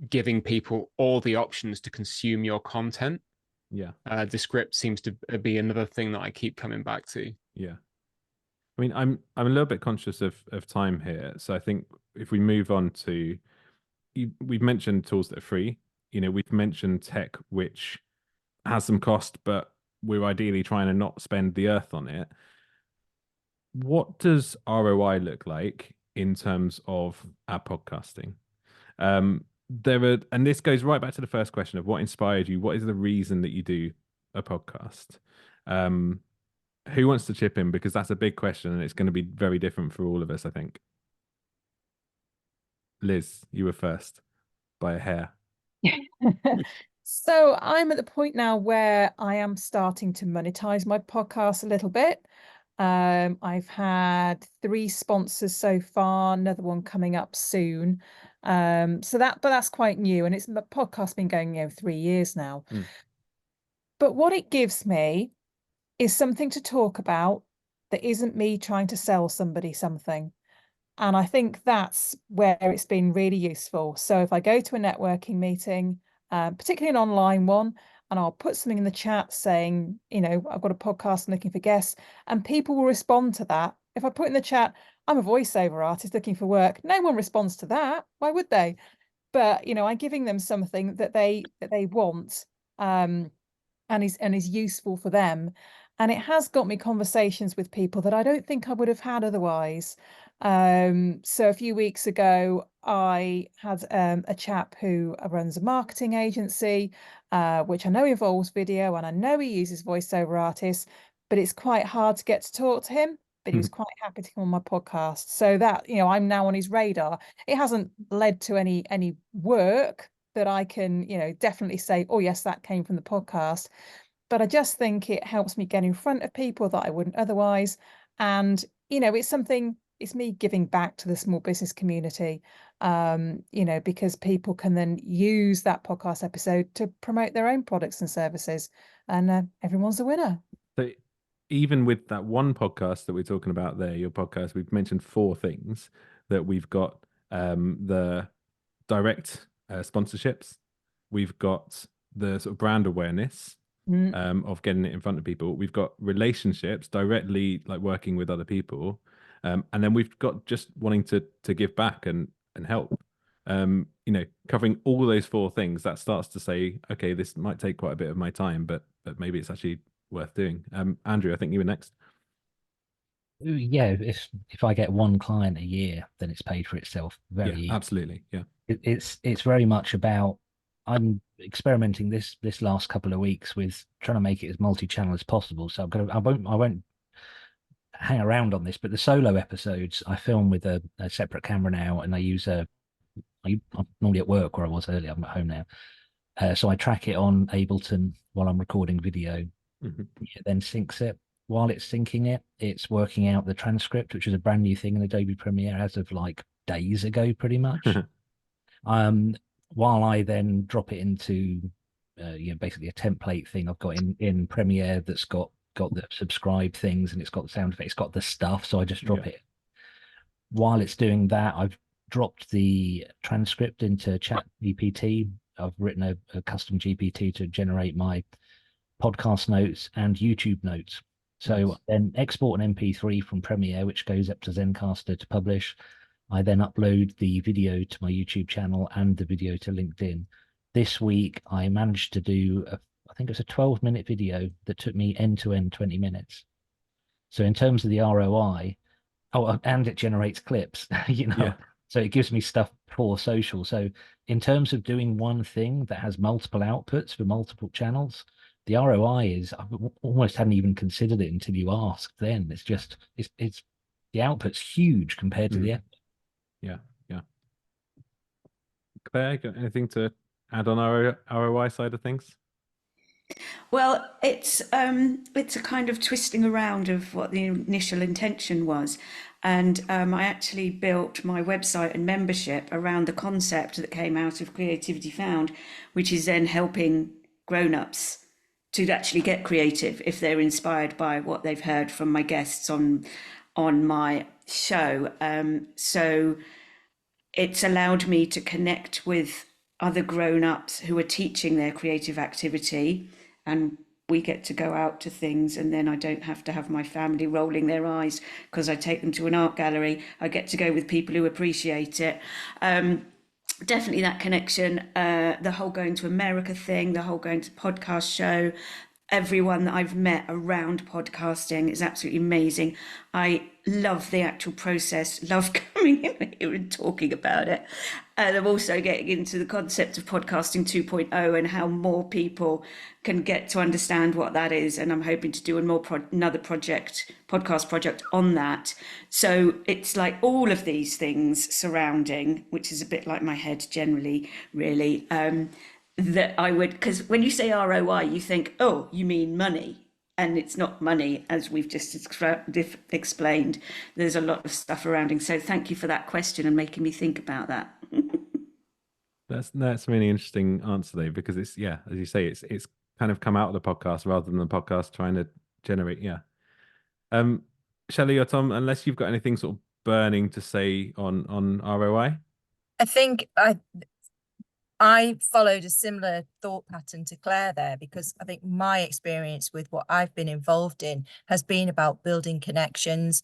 Speaker 6: giving people all the options to consume your content.
Speaker 1: Yeah,
Speaker 6: Descript seems to be another thing that I keep coming back to.
Speaker 1: Yeah. I mean, I'm a little bit conscious of time here, so I think if we move on to, we've mentioned tools that are free. We've mentioned tech which has some cost, but we're ideally trying to not spend the earth on it. What does ROI look like in terms of our podcasting? And this goes right back to the first question of what inspired you. What is the reason that you do a podcast? Who wants to chip in? Because that's a big question and it's going to be very different for all of us, I think. Liz, you were first by a hair.
Speaker 2: So I'm at the point now where I am starting to monetize my podcast a little bit. I've had 3 sponsors so far, another one coming up soon. But that's quite new, and the podcast's been going 3 years now. But what it gives me is something to talk about that isn't me trying to sell somebody something. And I think that's where it's been really useful. So if I go to a networking meeting, particularly an online one, and I'll put something in the chat saying, I've got a podcast, I'm looking for guests, and people will respond to that. If I put in the chat, I'm a voiceover artist looking for work, no one responds to that. Why would they? But, I'm giving them something that they want, and is useful for them. And it has got me conversations with people that I don't think I would have had otherwise. So a few weeks ago, I had a chap who runs a marketing agency, which I know involves video, and I know he uses voiceover artists, but it's quite hard to get to talk to him. But he was quite happy to come on my podcast. So that, I'm now on his radar. It hasn't led to any work that I can, definitely say, oh yes, that came from the podcast. But I just think it helps me get in front of people that I wouldn't otherwise. And, it's me giving back to the small business community, because people can then use that podcast episode to promote their own products and services, and everyone's a winner.
Speaker 1: So even with that one podcast that we're talking about there, your podcast, we've mentioned 4 things that we've got: the direct sponsorships, we've got the sort of brand awareness of getting it in front of people, we've got relationships directly, like working with other people, and then we've got just wanting to give back and help. Covering all those 4 things, that starts to say, okay, this might take quite a bit of my time, but maybe it's actually worth doing. Andrew, I think you were next.
Speaker 4: Yeah, if I get 1 client a year, then it's paid for itself.
Speaker 1: Absolutely. Yeah,
Speaker 4: it's very much about, I'm experimenting this last couple of weeks with trying to make it as multi-channel as possible. So I won't hang around on this, but the solo episodes I film with a separate camera now, and I use I'm normally at work where I was earlier. I'm at home now, so I track it on Ableton while I'm recording video. It then syncs it, while it's syncing it, it's working out the transcript, which is a brand new thing in Adobe Premiere as of like days ago, pretty much. While I then drop it into basically a template thing I've got in Premiere that's got the subscribe things, and it's got the sound effects, it's got the stuff, so I just drop it. While it's doing that, I've dropped the transcript into ChatGPT. I've written a custom GPT to generate my podcast notes and YouTube notes. So then export an MP3 from Premiere, which goes up to Zencaster to publish. I then upload the video to my YouTube channel and the video to LinkedIn. This week, I managed to do, I think it was a 12-minute video that took me end to end 20 minutes. So in terms of the ROI, and it generates clips, so it gives me stuff for social. So in terms of doing one thing that has multiple outputs for multiple channels, the ROI is, I almost hadn't even considered it until you asked then. It's just, it's the output's huge compared to the effort.
Speaker 1: Yeah. Claire, got anything to add on our ROI side of things?
Speaker 3: Well, it's a kind of twisting around of what the initial intention was. And I actually built my website and membership around the concept that came out of Creativity Found, which is then helping grown-ups to actually get creative if they're inspired by what they've heard from my guests on my show. So it's allowed me to connect with other grown-ups who are teaching their creative activity, and we get to go out to things, and then I don't have to have my family rolling their eyes because I take them to an art gallery. I get to go with people who appreciate it. Definitely that connection, the whole going to America thing, the whole going to podcast show, everyone that I've met around podcasting is absolutely amazing. I love the actual process, love coming in here and talking about it. And I'm also getting into the concept of podcasting 2.0 and how more people can get to understand what that is. And I'm hoping to do another podcast project on that. So it's like all of these things surrounding, which is a bit like my head generally, really, that I would, because when you say ROI, you think, oh, you mean money. And it's not money, as we've just explained. There's a lot of stuff surrounding. So thank you for that question and making me think about that.
Speaker 1: That's a really interesting answer though, because it's, as you say, it's kind of come out of the podcast rather than the podcast trying to generate. Shelley or Tom, unless you've got anything sort of burning to say on ROI.
Speaker 5: I think I followed a similar thought pattern to Claire there, because I think my experience with what I've been involved in has been about building connections,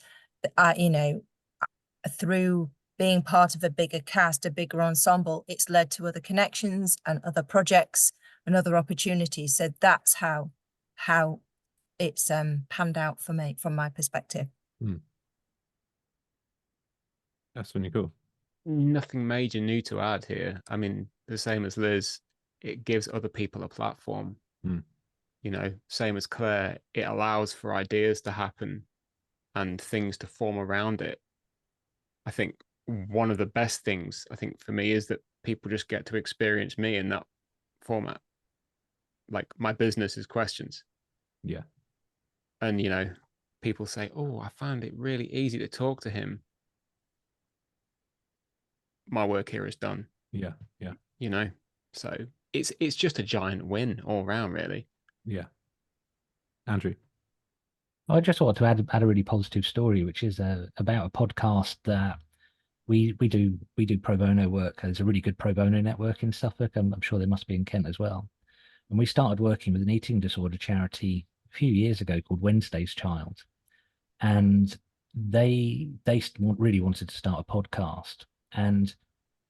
Speaker 5: through being part of a bigger cast, a bigger ensemble. It's led to other connections and other projects and other opportunities. So that's how it's panned out for me from my perspective.
Speaker 1: That's really cool.
Speaker 6: Nothing major new to add here. I mean, the same as Liz, it gives other people a platform. Same as Claire, it allows for ideas to happen and things to form around it. I think one of the best things, I think, for me is that people just get to experience me in that format. Like, my business is questions.
Speaker 1: Yeah.
Speaker 6: And, people say, oh, I found it really easy to talk to him. My work here is done.
Speaker 1: Yeah.
Speaker 6: So it's just a giant win all around, really.
Speaker 1: Yeah. Andrew.
Speaker 4: I just wanted to add a really positive story, which is about a podcast that we do pro bono work. There's a really good pro bono network in Suffolk. I'm sure there must be in Kent as well. And we started working with an eating disorder charity a few years ago called Wednesday's Child. And they really wanted to start a podcast. And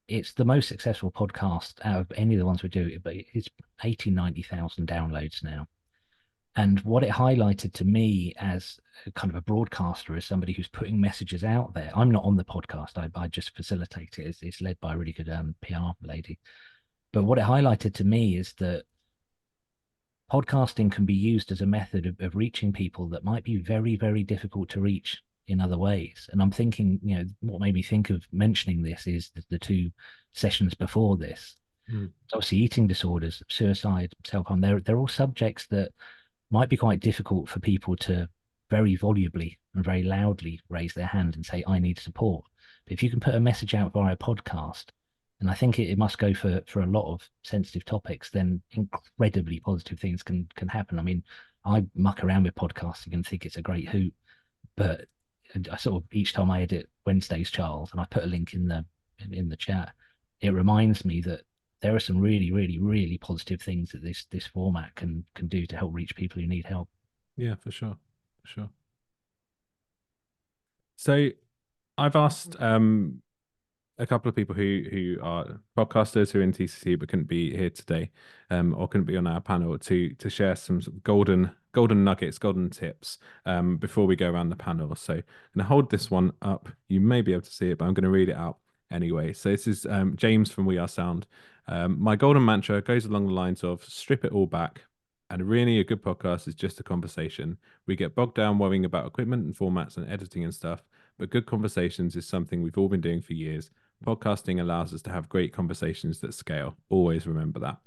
Speaker 4: it's the most successful podcast out of any of the ones we do, but it's 90,000 downloads now. And what it highlighted to me as kind of a broadcaster, as somebody who's putting messages out there, I'm not on the podcast, I just facilitate it. It's led by a really good PR lady. But what it highlighted to me is that podcasting can be used as a method of reaching people that might be very, very difficult to reach in other ways. And I'm thinking, what made me think of mentioning this is the two sessions before this. Obviously, eating disorders, suicide, self-harm, they're all subjects that might be quite difficult for people to very volubly and very loudly raise their hand and say, I need support. But if you can put a message out via a podcast, and I think it must go for a lot of sensitive topics, then incredibly positive things can happen. I mean, I muck around with podcasting and think it's a great hoot, but I sort of, each time I edit Wednesday's Child and I put a link in the chat, it reminds me that there are some really, really, really positive things that this format can do to help reach people who need help.
Speaker 1: Yeah, for sure. For sure. So I've asked a couple of people who are podcasters who are in TCC but couldn't be here today, or couldn't be on our panel, to share some sort of golden nuggets, golden tips before we go around the panel. So I'm going to hold this one up. You may be able to see it, but I'm going to read it out anyway. So this is James from We Are Sound. My golden mantra goes along the lines of strip it all back. And really, a good podcast is just a conversation. We get bogged down worrying about equipment and formats and editing and stuff, but good conversations is something we've all been doing for years. Podcasting allows us to have great conversations that scale. Always remember that,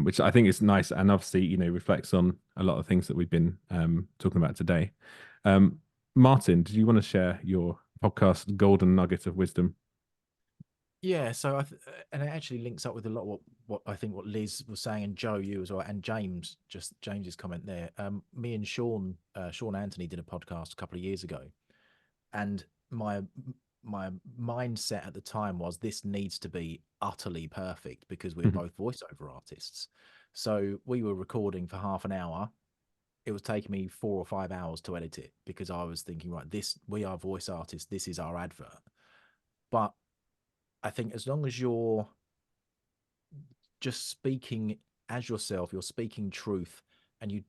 Speaker 1: which I think is nice, and obviously, reflects on a lot of things that we've been talking about today. Martin, did you want to share your podcast golden nugget of wisdom?
Speaker 7: Yeah, so and it actually links up with a lot of what I think what Liz was saying, and Joe, you as well, and James's comment there. Me and Sean Anthony did a podcast a couple of years ago, and my mindset at the time was this needs to be utterly perfect because we're both voiceover artists. So we were recording for half an hour. It was taking me 4 or 5 hours to edit it because I was thinking, right, we are voice artists. This is our advert. But I think as long as you're just speaking as yourself, you're speaking truth, and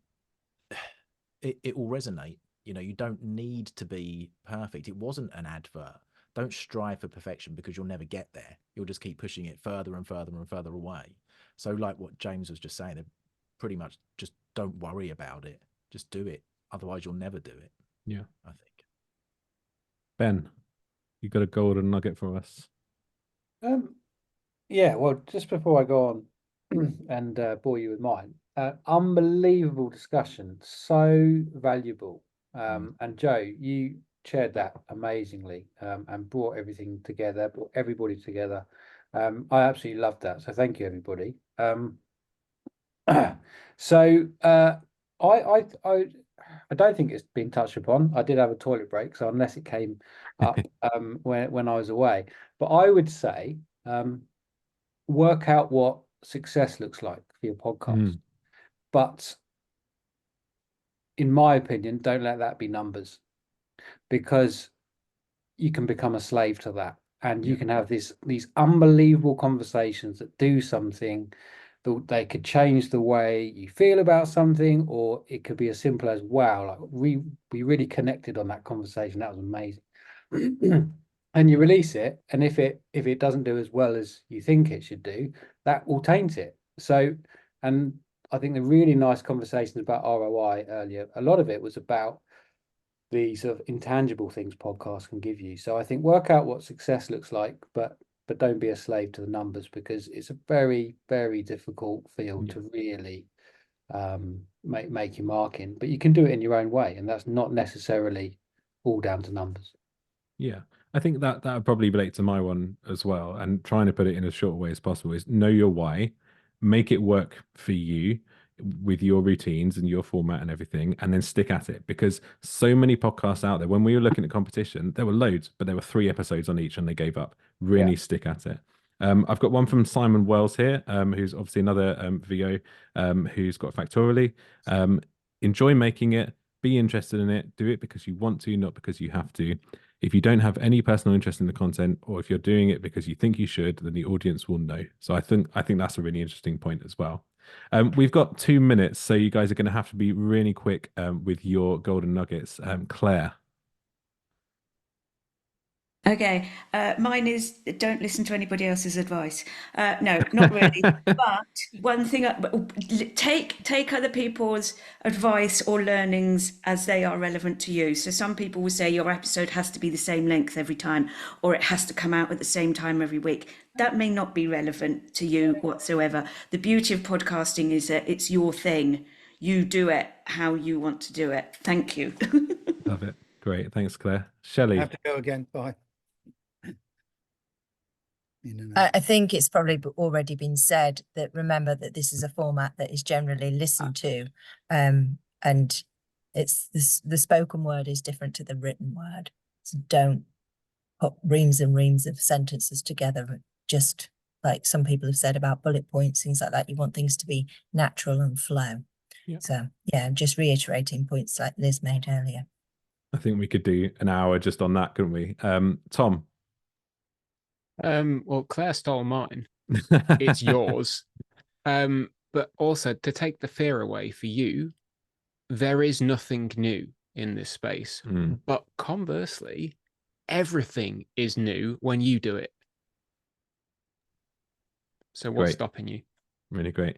Speaker 7: it will resonate. You don't need to be perfect. It wasn't an advert. Don't strive for perfection because you'll never get there. You'll just keep pushing it further and further and further away. So like what James was just saying, pretty much just don't worry about it. Just do it. Otherwise you'll never do it.
Speaker 1: Yeah.
Speaker 7: I think.
Speaker 1: Ben, you got a golden nugget for us?
Speaker 8: Yeah, well, just before I go on and bore you with mine, unbelievable discussion, so valuable. And Joe, you chaired that amazingly, and brought everything together, brought everybody together. I absolutely loved that. So thank you, everybody. So I don't think it's been touched upon. I did have a toilet break, so unless it came up when I was away, but I would say work out what success looks like for your podcast. But in my opinion, don't let that be numbers, because you can become a slave to that, and you can have these unbelievable conversations that do something. They could change the way you feel about something, or it could be as simple as, wow, like we really connected on that conversation. That was amazing. And you release it, and if it doesn't do as well as you think it should do, that will taint it. So, and I think the really nice conversations about ROI earlier, a lot of it was about the sort of intangible things podcasts can give you. So I think work out what success looks like, but don't be a slave to the numbers, because it's a very, very difficult field to really make your mark in. But you can do it in your own way, and that's not necessarily all down to numbers.
Speaker 1: Yeah, I think that would probably relate to my one as well. And trying to put it in as short a way as possible is know your why, make it work for you with your routines and your format and everything, and then stick at it. Because so many podcasts out there, when we were looking at competition, there were loads, but there were 3 episodes on each and they gave up. Really stick at it. I've got one from Simon Wells here, who's obviously another VO who's got Factorially. Enjoy making it, be interested in it, do it because you want to, not because you have to. If you don't have any personal interest in the content, or if you're doing it because you think you should, then the audience will know. So I think that's a really interesting point as well. We've got 2 minutes, so you guys are going to have to be really quick with your golden nuggets. Claire.
Speaker 3: Okay, mine is don't listen to anybody else's advice. No, not really. But one thing, take other people's advice or learnings as they are relevant to you. So some people will say your episode has to be the same length every time, or it has to come out at the same time every week. That may not be relevant to you whatsoever. The beauty of podcasting is that it's your thing. you do it how you want to do it. Thank you.
Speaker 1: Love it. Great. Thanks, Claire.
Speaker 9: I
Speaker 1: Shelley.
Speaker 9: have to go again. Bye.
Speaker 5: I think it's probably already been said that remember that this is a format that is generally listened to, and it's this, the spoken word is different to the written word. So don't put reams and reams of sentences together, just like some people have said about bullet points, things like that. You want things to be natural and flow.
Speaker 1: Yeah.
Speaker 5: So yeah, just reiterating points like Liz made earlier.
Speaker 1: I think we could do an hour just on that, couldn't we? Tom.
Speaker 6: Well, Claire stole mine. It's yours. But also to take the fear away for you, there is nothing new in this space. But conversely, everything is new when you do it. So what's stopping you?
Speaker 1: Really great.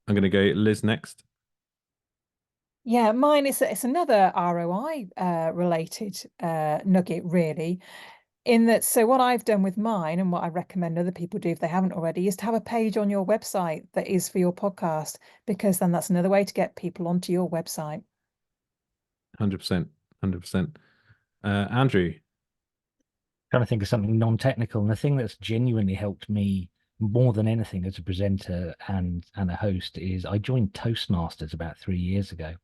Speaker 1: I'm going to go Liz next.
Speaker 2: Yeah, mine is it's another ROI related nugget, really, in that. So what I've done with mine and what I recommend other people do if they haven't already is to have a page on your website that is for your podcast, because then that's another way to get people onto your website.
Speaker 1: 100%. 100%. Andrew.
Speaker 4: Trying to think of something non-technical, and the thing that's genuinely helped me more than anything as a presenter and a host is I joined Toastmasters about 3 years ago.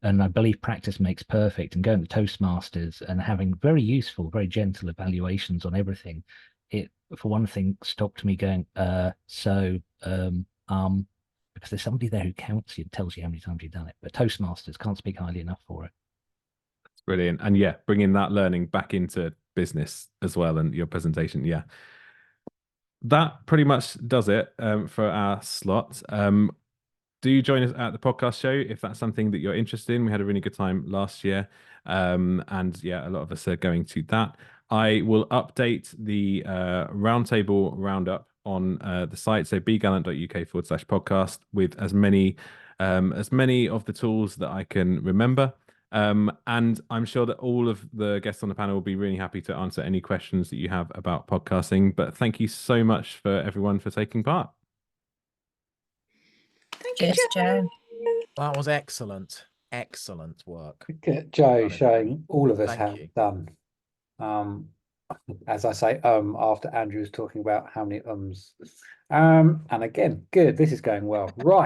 Speaker 4: And I believe practice makes perfect, and going to Toastmasters and having very useful, very gentle evaluations on everything, it, for one thing, stopped me going, because there's somebody there who counts you and tells you how many times you've done it. But Toastmasters, can't speak highly enough for it.
Speaker 1: That's brilliant. And yeah, bringing that learning back into business as well and your presentation. Yeah. That pretty much does it for our slot. Do join us at the podcast show if that's something that you're interested in. We had a really good time last year. And yeah, a lot of us are going to that. I will update the Roundtable roundup on the site. So begallant.uk/podcast with as many of the tools that I can remember. And I'm sure that all of the guests on the panel will be really happy to answer any questions that you have about podcasting. But thank you so much for everyone for taking part.
Speaker 3: Thank you,
Speaker 5: Cheers, Joe.
Speaker 7: That was excellent. Excellent work.
Speaker 8: Joe showing all of us
Speaker 7: Thank
Speaker 8: have
Speaker 7: you.
Speaker 8: done. As I say, after Andrew was talking about how many and again, good. This is going well. Right.